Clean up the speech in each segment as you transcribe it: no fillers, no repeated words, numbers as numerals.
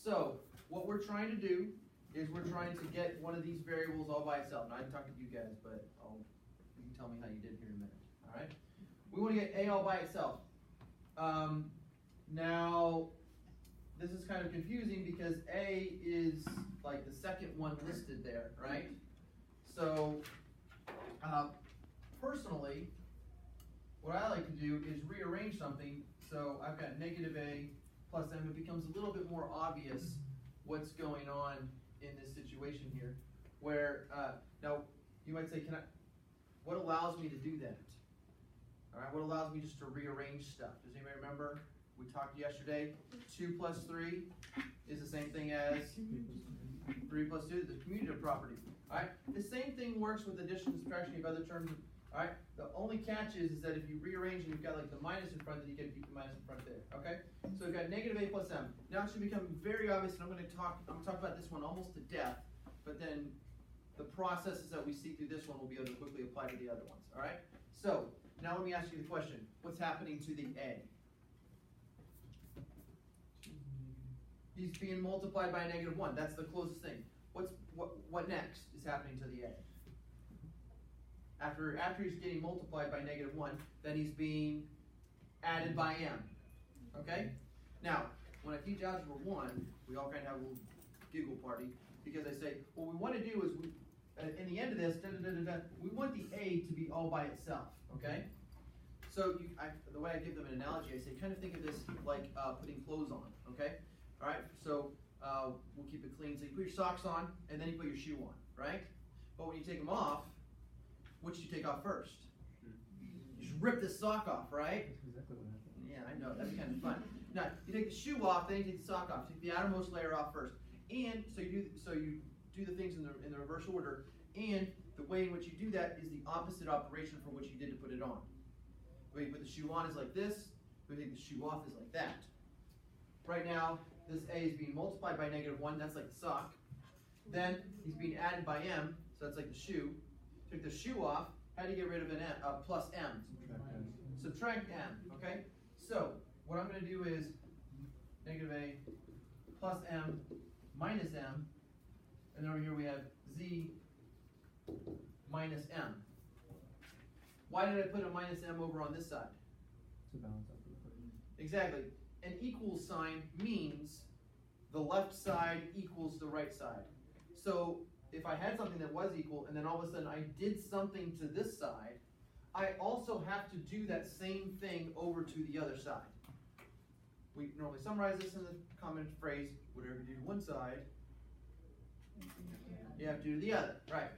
So what we're trying to do is we're trying to get one of these variables all by itself. Now I can talk to you guys, but you can tell me how you did here in a minute. All right. We want to get A all by itself. Now this is kind of confusing because A is like the second one listed there, right? So personally, what I like to do is rearrange something. So I've got negative A plus M. It becomes a little bit more obvious what's going on in this situation here. Where now you might say, what allows me to do that? All right, what allows me just to rearrange stuff? Does anybody remember? We talked yesterday. 2 plus 3 is the same thing as 3 plus 2, the commutative property. All right, the same thing works with addition and subtraction of other terms. All right, the only catch is that if you rearrange and you've got like the minus in front, then you get to keep the minus in front there. Okay, so we've got negative A plus M. Now it should become very obvious, and I'm going to talk about this one almost to death, but then the processes that we see through this one will be able to quickly apply to the other ones. All right, so now let me ask you the question: what's happening to the A? He's being multiplied by a negative 1. That's the closest thing. What next is happening to the A? After he's getting multiplied by negative 1, then he's being added by M. Okay? Now, when I teach Algebra 1, we all kind of have a little giggle party because I say, what we want to do is, in the end of this, we want the A to be all by itself. Okay? So the way I give them an analogy, I say, kind of think of this like putting clothes on. Okay? All right? So we'll keep it clean. So you put your socks on, and then you put your shoe on. Right? But when you take them off, what should you take off first? You should rip this sock off, right? That's exactly what happened. Yeah, I know. That's kind of fun. Now, you take the shoe off, then you take the sock off. Take the outermost layer off first. And so you do the things in the reverse order. And the way in which you do that is the opposite operation from what you did to put it on. The way you put the shoe on is like this. The way you take the shoe off is like that. Right now, this A is being multiplied by negative 1. That's like the sock. Then he's being added by M. So that's like the shoe. Took the shoe off. How do you get rid of an M? Plus M. Subtract M. Okay? So, what I'm going to do is negative A plus M minus M. And then over here we have Z minus M. Why did I put a minus M over on this side? To balance out the equation. Exactly. An equal sign means the left side equals the right side. So, if I had something that was equal, and then all of a sudden I did something to this side, I also have to do that same thing over to the other side. We normally summarize this in the common phrase, whatever you do to one side, you have to do to the other. Right.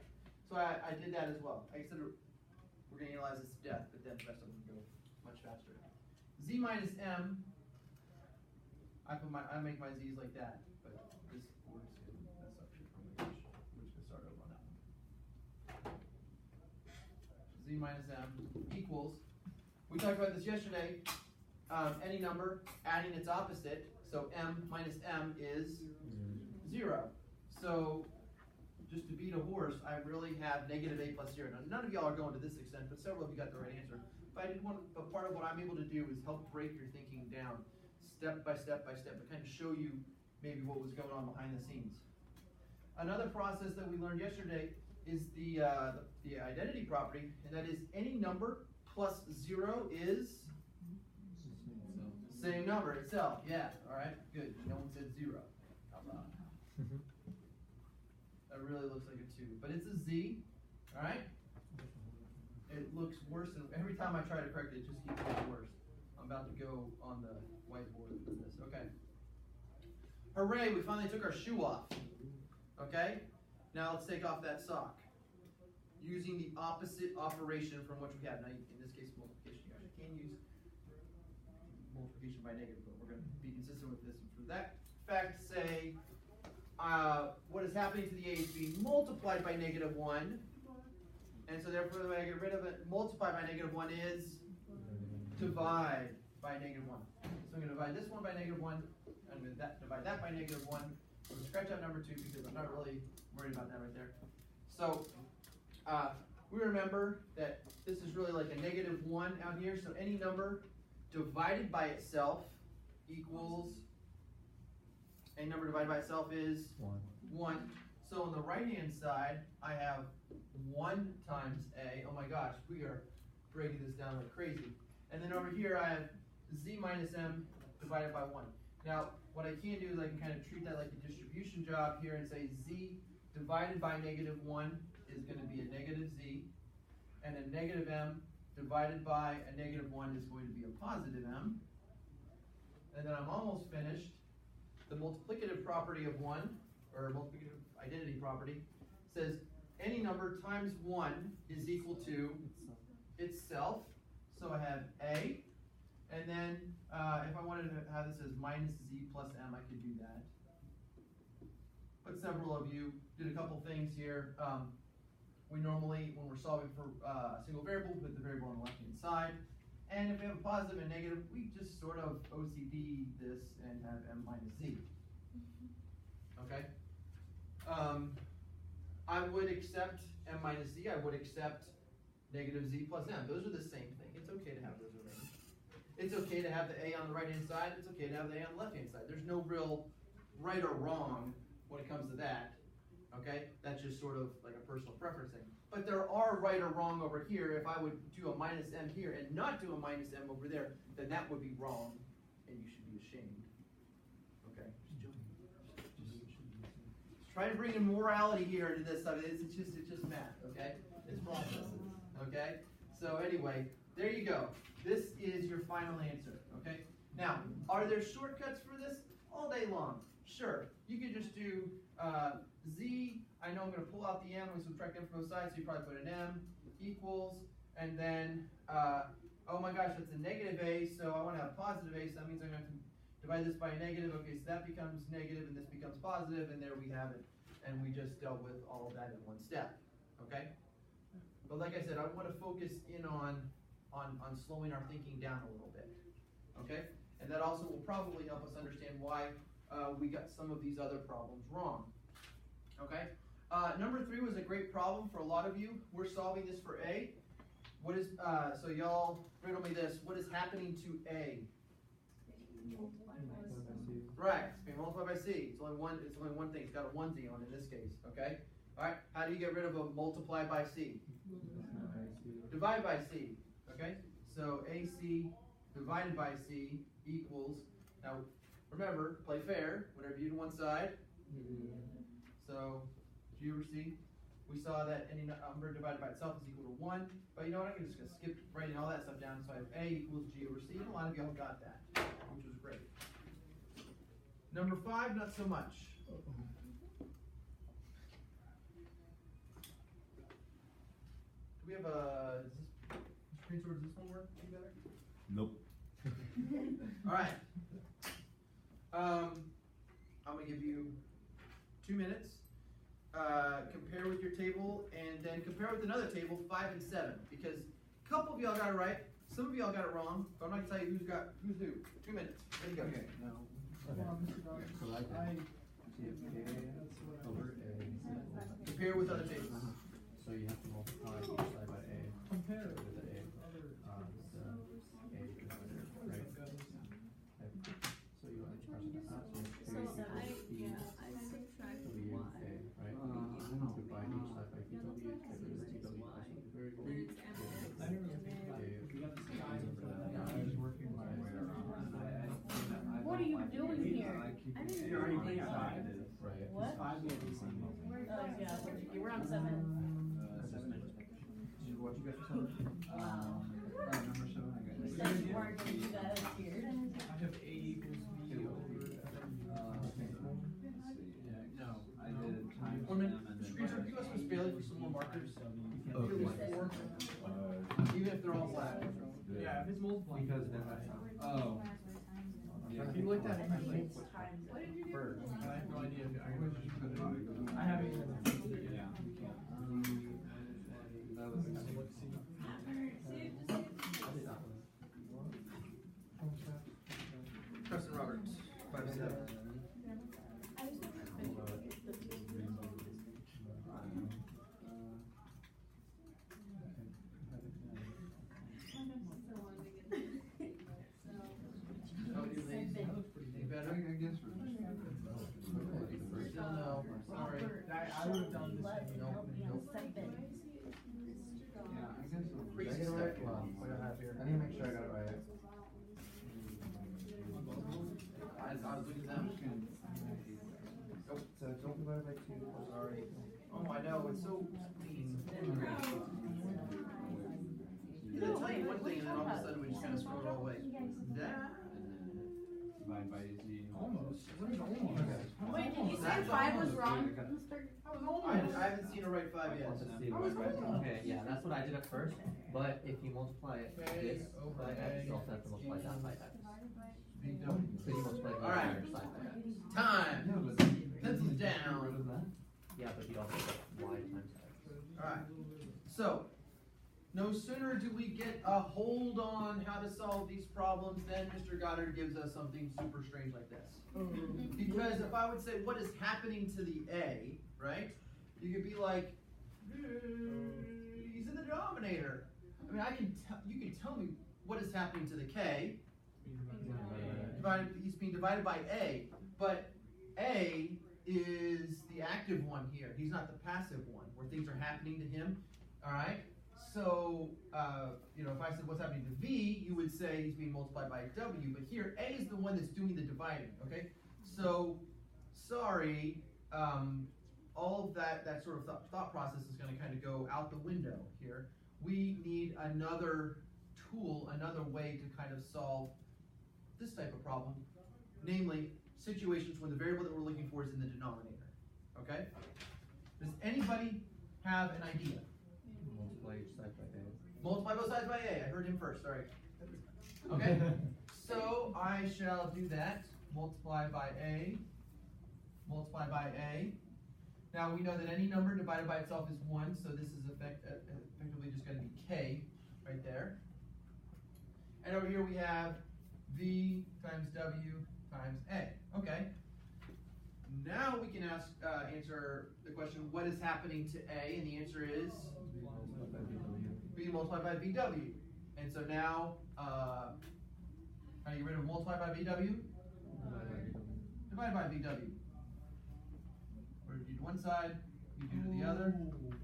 So I did that as well. I said we're going to analyze this to death, but then the rest of them go much faster. Z minus M, I make my Z's like that, but this board's going to mess up shit from the page. We're just going to start over on that one. Z minus M equals, we talked about this yesterday, any number adding its opposite, so M minus M is 0. So just to beat a horse, I really have negative A plus 0. Now, none of y'all are going to this extent, but several of you got the right answer. But part of what I'm able to do is help break your thinking down step by step by step, but kind of show you maybe what was going on behind the scenes. Another process that we learned yesterday is the identity property, and that is any number plus 0 is same number itself. Yeah, all right, good. No one said 0. How about? That really looks like a 2, but it's a Z, all right? It looks worse, and every time I try to correct it, it just keeps getting worse. I'm about to go on the whiteboard for this. Okay. Hooray, we finally took our shoe off. Okay? Now let's take off that sock. Using the opposite operation from what we have. Now, in this case, multiplication. You actually can use multiplication by negative, but we're going to be consistent with this. And for that fact, say what is happening to the A is being multiplied by negative 1. And so therefore, the way I get rid of it, multiply by negative 1 is divide by negative 1. So I'm going to divide this one by negative 1. I'm going to divide that by negative 1. I'm going to scratch out number 2 because I'm not really worried about that right there. So we remember that this is really like a negative 1 out here. So any number divided by itself equals Any number divided by itself is 1. So on the right-hand side, I have 1 times a. Oh my gosh, we are breaking this down like crazy. And then over here, I have z minus m divided by 1. Now, what I can do is I can kind of treat that like a distribution job here and say z divided by negative 1 is going to be a negative z, and a negative m divided by a negative 1 is going to be a positive m. And then I'm almost finished. The multiplicative property of 1, or multiplicative identity property, says any number times 1 is equal to itself. So I have a, and then if I wanted to have this as minus z plus m, I could do that. But several of you did a couple things here. We normally, when we're solving for a single variable, put the variable on the left-hand side. And if we have a positive and negative, we just sort of OCD this and have m minus z. Okay? I would accept m minus z. I would accept negative z plus m. Those are the same thing. It's okay to have those arranged. It's okay to have the a on the right-hand side. It's okay to have the a on the left-hand side. There's no real right or wrong when it comes to that. Okay? That's just sort of like a personal preference thing. But there are right or wrong over here. If I would do a minus m here and not do a minus m over there, then that would be wrong, and you should be ashamed. Okay? Just try to bring in morality here into this stuff. It's just math. Okay? It's processes. Okay? So anyway, there you go. This is your final answer. Okay? Now, are there shortcuts for this? All day long. Sure. You could just do z. I know I'm going to pull out the m and subtract m from both sides, so you probably put an m equals, and then, oh my gosh, that's a negative a, so I want to have positive a, so that means I'm going to have to divide this by a negative. Okay, so that becomes negative, and this becomes positive, and there we have it. And we just dealt with all of that in one step. Okay? But like I said, I want to focus in on slowing our thinking down a little bit. Okay? And that also will probably help us understand why we got some of these other problems wrong. Okay? Number 3 was a great problem for a lot of you. We're solving this for a. What is, so y'all riddle me this. What is happening to a? Right, it's being multiplied by c. It's only one thing. It's got a 1z on in this case. Okay? Alright, how do you get rid of a multiply by c? Divide by c. Okay? So ac divided by c equals, now remember, play fair. Whenever you do one side. So, did you ever see? We saw that any number divided by itself is equal to 1. But you know what? I'm just going to skip writing all that stuff down. So I have a equals g over c. And a lot of y'all got that, which was great. Number 5, not so much. Do we have a, is this screen sort, does this one work any better? Nope. All right. I'm going to give you 2 minutes. Compare with your table, and then compare with another table, 5 and 7. Because a couple of y'all got it right, some of y'all got it wrong, but I'm not going to tell you who's who. 2 minutes. There you go. Okay, now. So I can a over a. Compare with other tables. So you have to multiply each side by a. Compare with the a. Right? So you want to cross it out. So I subtract y. Right? Divide each side by tw. Get rid of tw equals the variable. What are you doing here? You're already playing Right. What? Yeah, we're on 7. What you got for 7? Number 7, I got You said you weren't going to do that here. I have a equals b over. No, I did times 1 minute. m and then. Screen shot, can you ask Miss Bailey for some more markers? Okay. Give us 4. Even if they're all black. Yeah, if it's multiplying. Because then that's Oh. Yeah. If you looked at it, What did you do? First. I have no idea if I was just put it. I haven't even. Yeah. That was Preston Roberts, 5 and 7. How do you think? Any better? I guess we're just I would have done the Let same. help me Nope. accept it. Yeah, I guess. Did Did I get it right? Hold on, what do I have here? I need to make sure I got it right. I was looking at them. Nope. So don't divide by 2. Sorry. Oh, I know, it's so mean. They tell you one thing and then all of a sudden we just kind of scroll it all away. That. Divide by Z. Almost. What is almost? Wait, did you say That's 5 was almost. wrong, Okay. Mr.? I was almost. I haven't seen her write 5 yet. Let's see I what was I write. wrong. Okay, yeah, that's what I did at first, but if you multiply it A this over by A x, you also have to multiply that by x. VW. So you multiply the All right. entire side by x. Time. Yeah, but. Pencils Get down. rid of that. Yeah, but you also get y times x. Alright. So, no sooner do we get a hold on how to solve these problems than Mr. Goddard gives us something super strange like this. Because if I would say, what is happening to the A, right? You could be like, he's in the denominator. I mean, you can tell me what is happening to the K. He's being divided by A, but A is the active one here. He's not the passive one, where things are happening to him. All right. So, if I said what's happening to V, you would say he's being multiplied by W. But here, A is the one that's doing the dividing. Okay. So, sorry, all of that sort of thought process is going to kind of go out the window here. We need another tool, another way to kind of solve this type of problem, namely situations where the variable that we're looking for is in the denominator. Okay? Does anybody have an idea? Multiply each side by a. Multiply both sides by A. I heard him first, sorry. Okay? So I shall do that. Multiply by A. Multiply by A. Now we know that any number divided by itself is 1, so this is effectively just going to be K right there. And over here we have V times W times A. Okay. Now we can answer the question, what is happening to A? And the answer is being multiplied by VW. And so now, how do you get rid of multiply by VW? Divide by VW. Or you do one side, you do the other.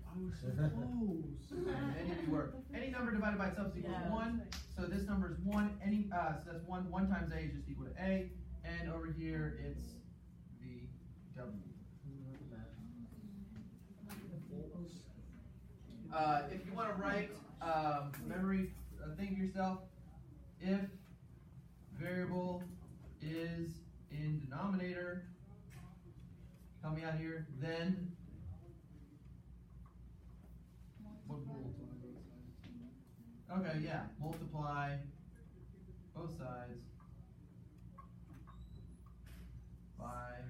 I was so close. And any of you were. Any number divided by itself is equal to 1. So this number is 1. So that's 1. 1 times A is just equal to A. And over here it's VW. If you want to write memory thing to yourself, if variable is in denominator, help me out here, then okay, yeah, multiply both sides by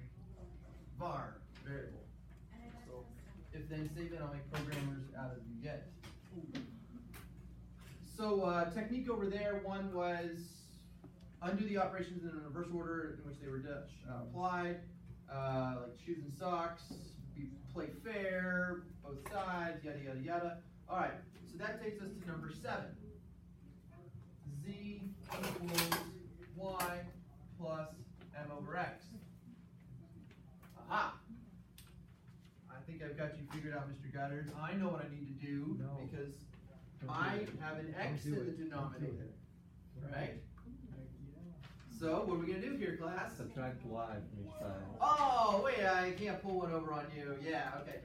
var variable. So if then say then, I'll make programmers out of you yet. So technique over there, one was undo the operations in a reverse order in which they were applied, like shoes and socks, play fair, both sides, yada yada yada. All right, so that takes us to number 7. Z equals y plus m over x. Aha! I think I've got you figured out, Mr. Goddard. I know what I need to do because I have an x in the denominator, right? So what are we gonna do here, class? Subtract y from each side. Oh wait, I can't pull one over on you. Yeah, okay.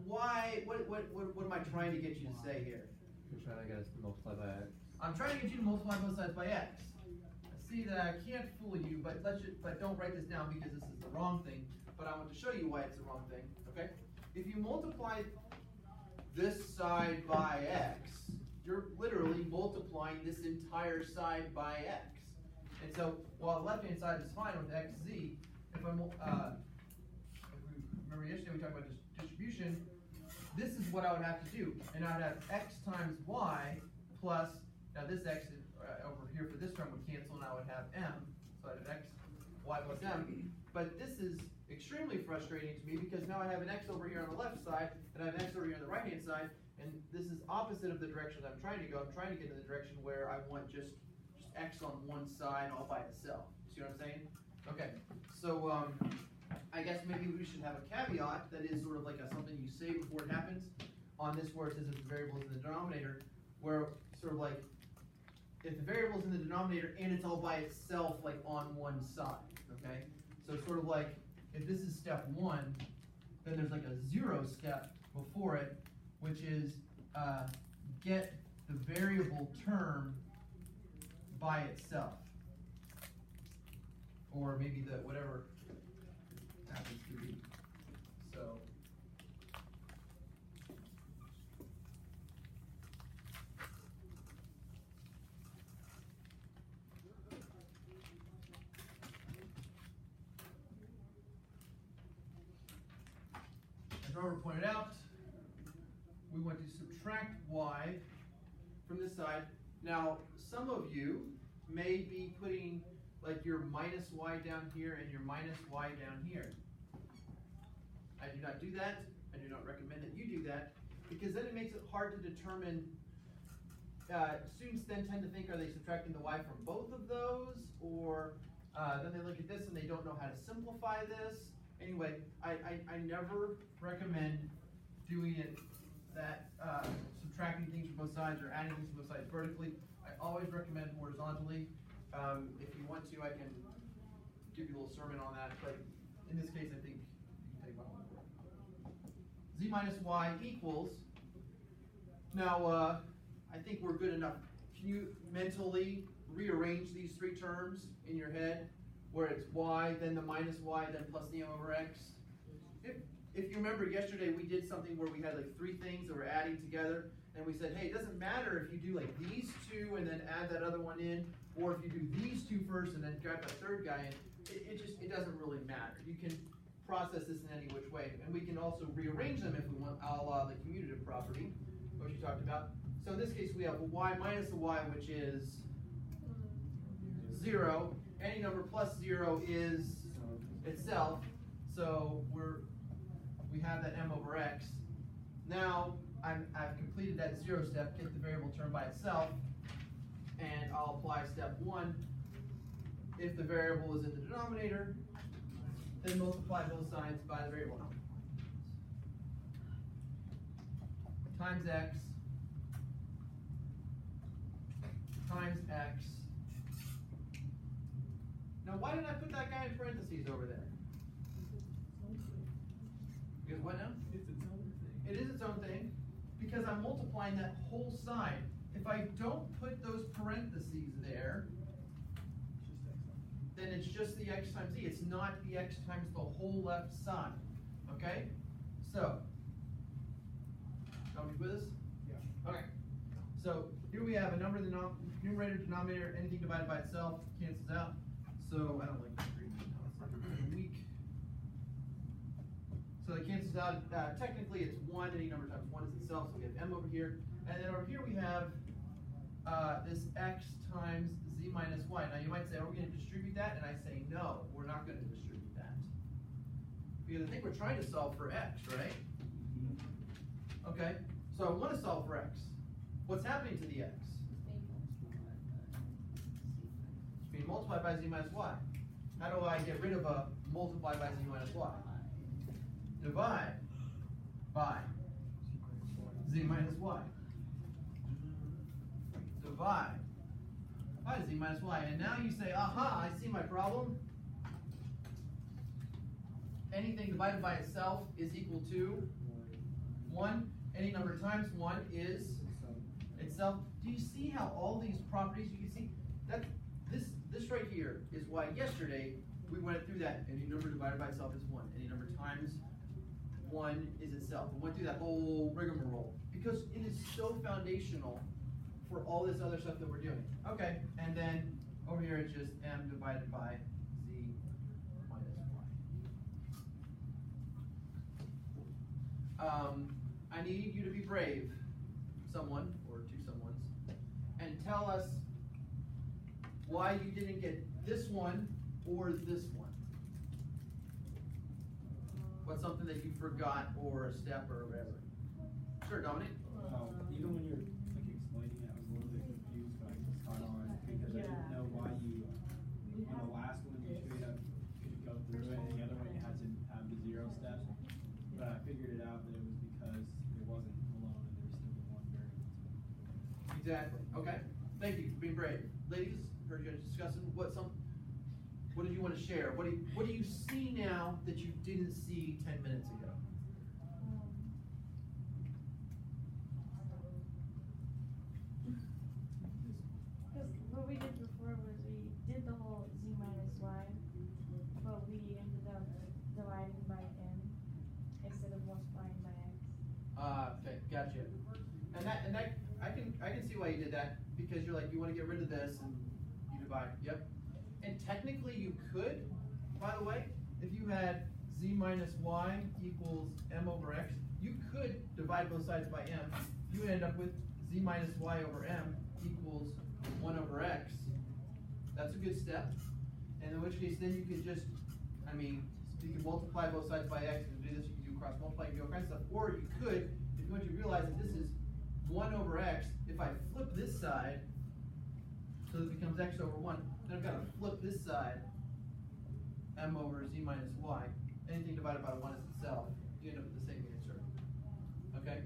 Why? What am I trying to get you to say here? You're trying to get us to multiply by x. I'm trying to get you to multiply both sides by x. I see that I can't fool you, but don't write this down because this is the wrong thing. But I want to show you why it's the wrong thing. Okay? If you multiply this side by x, you're literally multiplying this entire side by x. And so while the left hand side is fine with xz, if we remember yesterday we talked about distribution, this is what I would have to do. And I would have x times y plus, now this x is, over here for this term would cancel and I would have m. So I'd have x, y plus m. But this is extremely frustrating to me because now I have an x over here on the left side and I have an x over here on the right hand side, and this is opposite of the direction I'm trying to go. I'm trying to get in the direction where I want just x on one side all by itself. See what I'm saying? Okay, so I I guess maybe we should have a caveat that is sort of like something you say before it happens. On this where it says if the variable is in the denominator, where sort of like if the variable is in the denominator and it's all by itself like on one side, okay? So sort of like if this is step 1, then there's like a 0 step before it, which is get the variable term by itself. Or maybe the whatever happens to be. So as Robert pointed out, we want to subtract y from this side. Now, some of you may be putting like your minus y down here and your minus y down here. I do not do that. I do not recommend that you do that, because then it makes it hard to determine. Students then tend to think, are they subtracting the y from both of those, or then they look at this and they don't know how to simplify this. Anyway, I never recommend doing it that subtracting things from both sides or adding things from both sides vertically. I always recommend horizontally. If you want to, I can give you a little sermon on that, but in this case, I think you can take my word for it. Z minus y equals, now I think we're good enough. Can you mentally rearrange these 3 terms in your head, where it's y, then the minus y, then plus the m over x? If you remember yesterday, we did something where we had like 3 things that were adding together, and we said, hey, it doesn't matter if you do like these 2 and then add that other one in, or if you do these 2 first and then grab that 3rd guy in. It doesn't really matter. You can process this in any which way, and we can also rearrange them if we want, a la the commutative property, which you talked about. So in this case, we have y minus the y, which is 0. Any number plus 0 is itself. So we have that m over x. Now I've completed that 0 step, get the variable term by itself, and I'll apply step 1. If the variable is in the denominator, then multiply both sides by the variable times x times x. Now why did I put that guy in parentheses over there? Because what now? It's its own thing. It is its own thing, because I'm multiplying that whole side. If I don't put those parentheses there, then it's just the x times z. It's not the x times the whole left side. Okay? So, are we with us? Yeah. Okay. So here we have a number in the numerator, denominator, anything divided by itself cancels out. So I don't like this green now. It's like a weak. So it cancels out. Technically, it's 1. Any number times 1 is itself. So we have m over here, and then over here we have this x times z minus y. Now you might say, are we going to distribute that? And I say, no, we're not going to distribute that. Because I think we're trying to solve for x, right? Okay, so I want to solve for x. What's happening to the x? It's being multiplied by z minus y. How do I get rid of a multiply by z minus y? Divide by z minus y. Divide by z minus y. And now you say, aha, I see my problem. Anything divided by itself is equal to 1. Any number times 1 is itself. Do you see how all these properties, you can see that this right here is why yesterday we went through that. Any number divided by itself is 1. Any number times 1 is itself. We went through that whole rigmarole because it is so foundational for all this other stuff that we're doing. Okay, and then over here it's just m divided by z minus y. I need you to be brave, someone or 2 someones, and tell us why you didn't get this one or this one. What's something that you forgot or a step or whatever? Sure, Dominic? Even when you're like explaining it, I was a little bit confused, but I just caught on because I didn't know why you, on the last one you straight up could go through it, and the other one you had to have Exactly. Okay. Thank you for being brave. Ladies, heard you guys discussing what did you want to share? What do you see now that you didn't see 10 minutes ago? Because what we did before was we did the whole z minus y, but we ended up dividing by n instead of multiplying by x. Okay, gotcha. And that I can see why you did that, because you're like, you want to get rid of this and you divide. Yep. And technically you could, by the way, if you had z minus y equals m over x, you could divide both sides by m. You would end up with z minus y over m equals 1 over x. That's a good step. And in which case then you could just, you can multiply both sides by x and do this, you can do cross multiply, you can do all kinds of stuff. Or you could, if you want to realize that this is 1 over x, if I flip this side, so that it becomes x over 1, then I've got to flip this side, m over z minus y. Anything divided by 1 is itself. You end up with the same answer. Okay?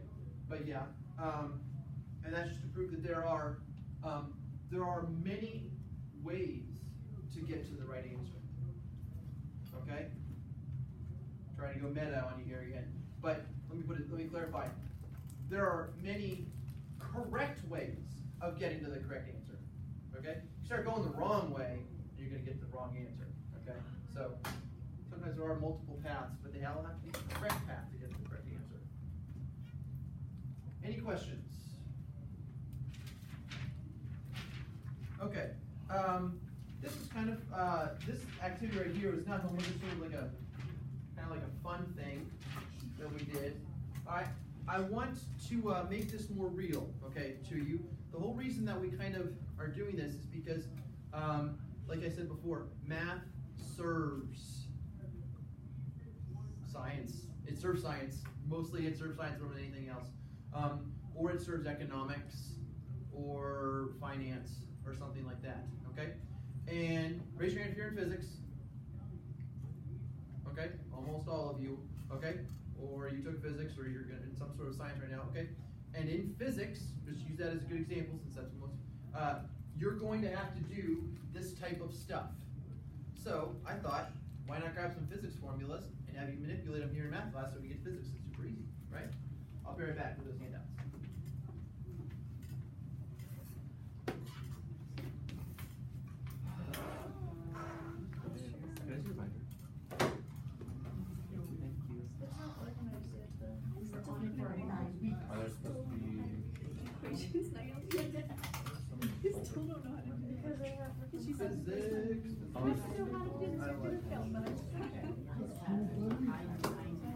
But yeah, and that's just to prove that there are many ways to get to the right answer. Okay? Trying to go meta on you here again. But let me clarify. There are many correct ways of getting to the correct answer. Okay? You start going the wrong way, you're going to get the wrong answer. Okay? So sometimes there are multiple paths, but they all have to be the correct path to get to the correct answer. Any questions? Okay. This is kind of this activity right here is not homework. It's sort of like a fun thing that we did. All right. I want to make this more real, okay, to you. The whole reason that we kind of are doing this is because, like I said before, math serves science. It serves science. Mostly it serves science more than anything else. Or it serves economics or finance or something like that, okay? And raise your hand if you're in physics. Okay, almost all of you, okay? Or you took physics, or you're in some sort of science right now, okay? And in physics, just use that as a good example since that's most, you're going to have to do this type of stuff. So I thought, why not grab some physics formulas and have you manipulate them here in math class so we get physics? It's super easy, right? I'll be right back with those handouts. Are there supposed to be Equations, I still don't know how to do it. Because they have Physics. I still know how to do this, I did it fail, but I just I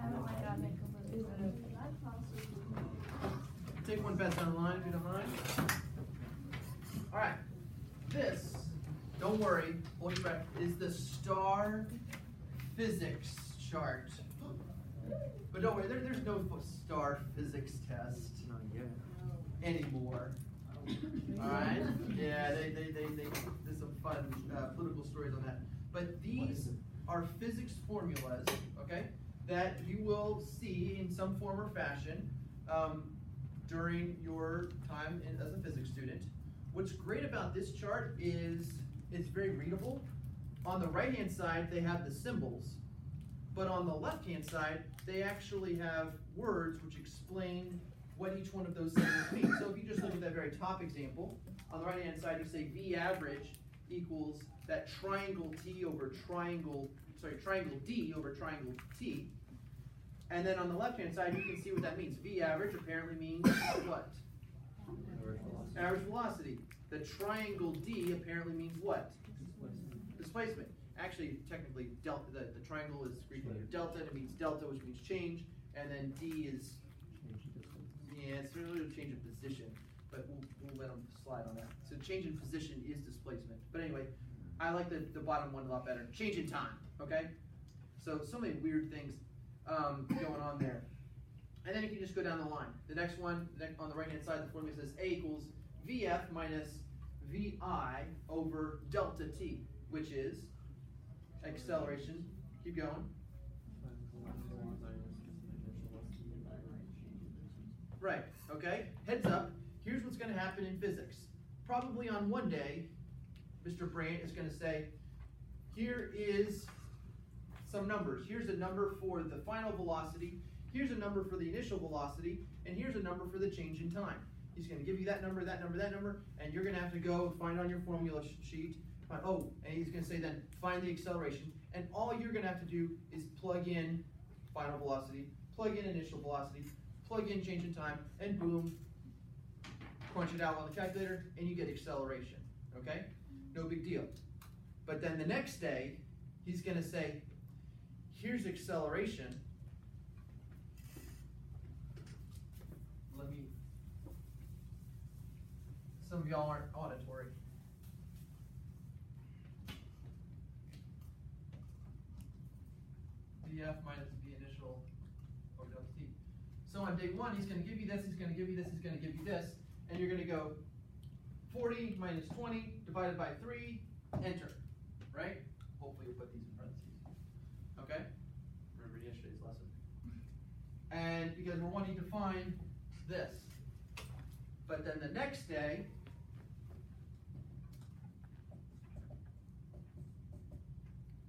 haven't like gotten it completely. Take one pass down the line if you don't mind. All right. This, don't worry, hold your breath, is the star physics chart. But don't worry, there's no star physics test anymore. All right? Yeah, there's some fun political stories on that. But these are physics formulas, okay, that you will see in some form or fashion during your time as a physics student. What's great about this chart is it's very readable. On the right-hand side, they have the symbols. But on the left-hand side, they actually have words which explain what each one of those symbols means. So if you just look at that very top example, on the right-hand side, you say V average equals that triangle D over triangle D over triangle T. And then on the left-hand side, you can see what that means. V average apparently means what? Average velocity. The triangle D apparently means what? Displacement. Actually, technically, delta. The triangle is Greek letter delta, and it means delta, which means change, and then D is, yeah, it's really a change of position, but we'll let them slide on that. So change in position is displacement. But anyway, I like the bottom one a lot better. Change in time, okay? So many weird things going on there. And then you can just go down the line. The next one, on the right-hand side, the formula says A equals VF minus VI over delta T, which is acceleration. Keep going. Right, okay? Heads up, here's here's what's going to happen in physics. Probably on one day, Mr. Brandt is going to say, here is some numbers. Here's a number for the final velocity, here's a number for the initial velocity, and here's a number for the change in time. He's going to give you that number, that number, that number, and you're going to have to go find on your formula sheet, and he's going to say then, find the acceleration, and all you're going to have to do is plug in final velocity, plug in initial velocity, plug in change in time, and boom, crunch it out on the calculator, and you get acceleration, okay? No big deal. But then the next day, he's going to say, here's acceleration. Some of y'all aren't auditory. VF minus V initial over delta T. So on day one, he's going to give you this, he's going to give you this, he's going to give you this, and you're going to go 40 minus 20 divided by 3, enter, right? Hopefully you'll put these in parentheses, okay? Remember yesterday's lesson. And because we're wanting to find this. But then the next day,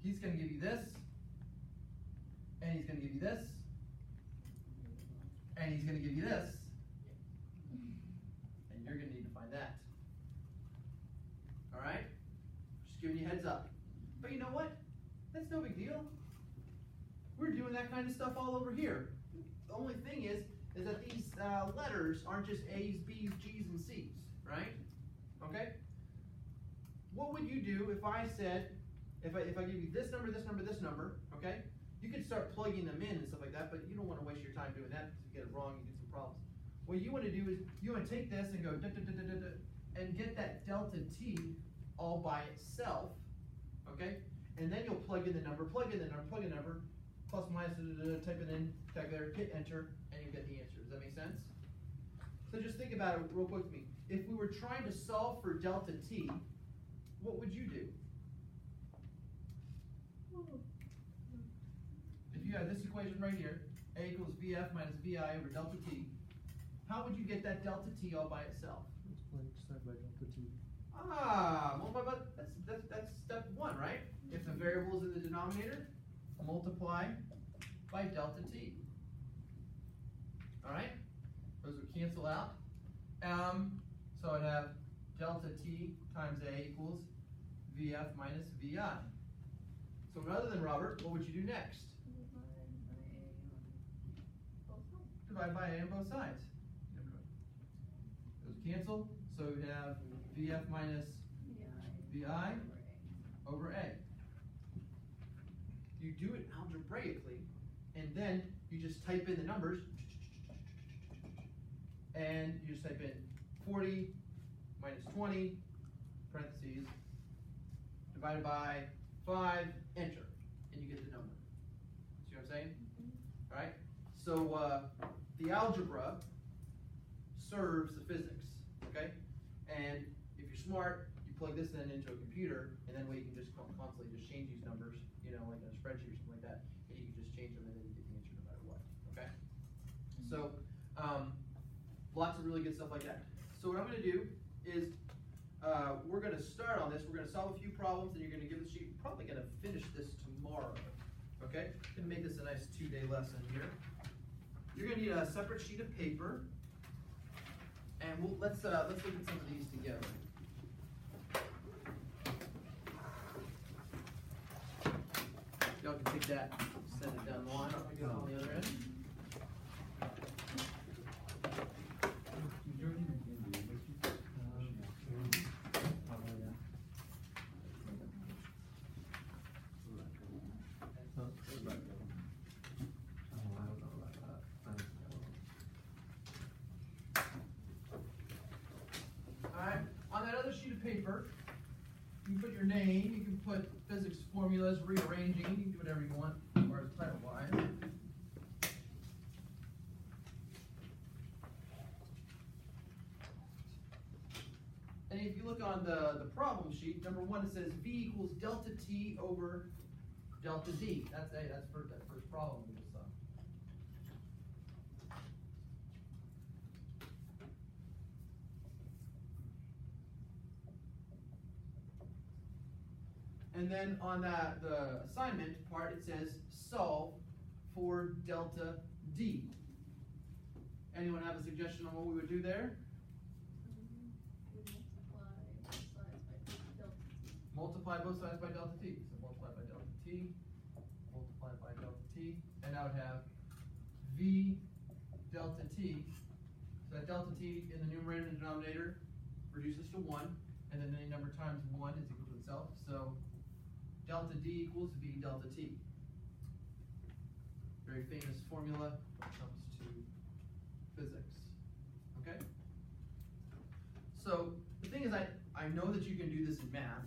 he's going to give you this, and he's going to give you this, and he's going to give you this, and you're going to need to find that. All right? Just giving you a heads up. But you know what? That's no big deal. We're doing that kind of stuff all over here. The only thing is that these letters aren't just A's, B's, G's, and C's, right? Okay? What would you do if I said, if I give you this number, this number, this number, okay? You could start plugging them in and stuff like that, but you don't want to waste your time doing that because if you get it wrong, you get some problems. What you want to do is you want to take this and go da, da, da, da, da, da, and get that delta T all by itself, okay? And then you'll plug in the number, plug in the number, plug in the number, plus, minus, da, da, da, type it in, calculator, hit enter, and you get the answer. Does that make sense? So just think about it real quick with me. If we were trying to solve for delta T, what would you do? If you have this equation right here, A equals VF minus VI over delta T, how would you get that delta T all by itself? Multiply by delta T. Multiply by, that's step one, right? If the variable is in the denominator, multiply by delta T. All right? Those would cancel out. So I'd have delta T times A equals VF minus VI. So rather than Robert, what would you do next? Divide by A on both sides. Those cancel, so we have VF minus VI over A. You do it algebraically, and then you just type in the numbers, and you just type in 40 minus 20, parentheses, divided by 5, enter, and you get the number. See what I'm saying? All right? So the algebra serves the physics, okay? And if you're smart, you plug this then into a computer, and then you can just constantly just change these numbers, you know, like in a spreadsheet or something like that, and you can just change them, and then you get the answer no matter what, okay? So lots of really good stuff like that. So what I'm going to do is we're going to start on this. We're going to solve a few problems, and you're going to give the sheet. We're probably going to finish this tomorrow, okay? Going to make this a nice 2-day lesson here. You're going to need a separate sheet of paper, and let's look at some of these together. Y'all can take that, send it down the line. I'll pick it up on the other end. Paper, you can put your name, you can put physics formulas, rearranging, you can do whatever you want as far as title-wise. And if you look on the problem sheet, number 1 it says V equals delta T over delta D. That's for that first problem we just saw. then on the assignment part, it says solve for delta D. Anyone have a suggestion on what we would do there? Multiply both sides by delta t. So multiply by delta t, multiply by delta t, and I would have v delta t. So that delta t in the numerator and denominator reduces to 1, and then any number times 1 is equal to itself. So delta d equals v delta t. Very famous formula when it comes to physics. Okay? So the thing is, I know that you can do this in math.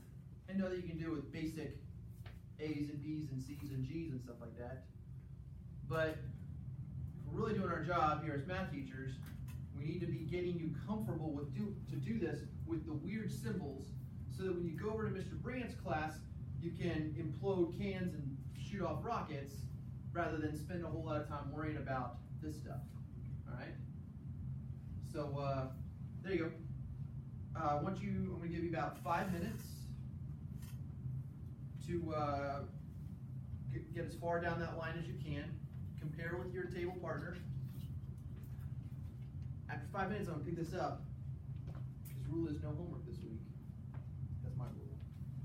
I know that you can do it with basic A's and B's and C's and G's and stuff like that. But if we're really doing our job here as math teachers, we need to be getting you comfortable with to do this with the weird symbols, so that when you go over to Mr. Brandt's class, you can implode cans and shoot off rockets, rather than spend a whole lot of time worrying about this stuff. All right. So there you go. I'm going to give you about 5 minutes to get as far down that line as you can. Compare with your table partner. After 5 minutes, I'm going to pick this up. His rule is no homework this week. That's my rule,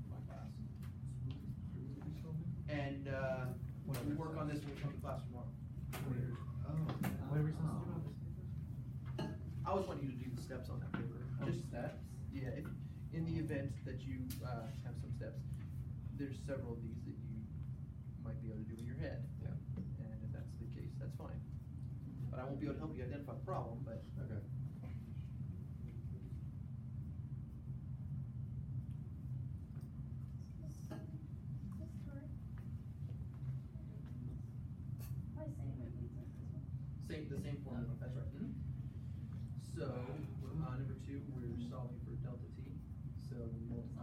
my class. And we'll work on this when we come to class tomorrow. What are we supposed to do? I always want you to do the steps on that paper. Just steps? Yeah, in the event that you have some steps, there's several of these that you might be able to do in your head. Yeah. And if that's the case, that's fine. But I won't be able to help you identify the problem, but. Okay. The same formula, that's right. So, number 2, we're solving for delta t. So we multiply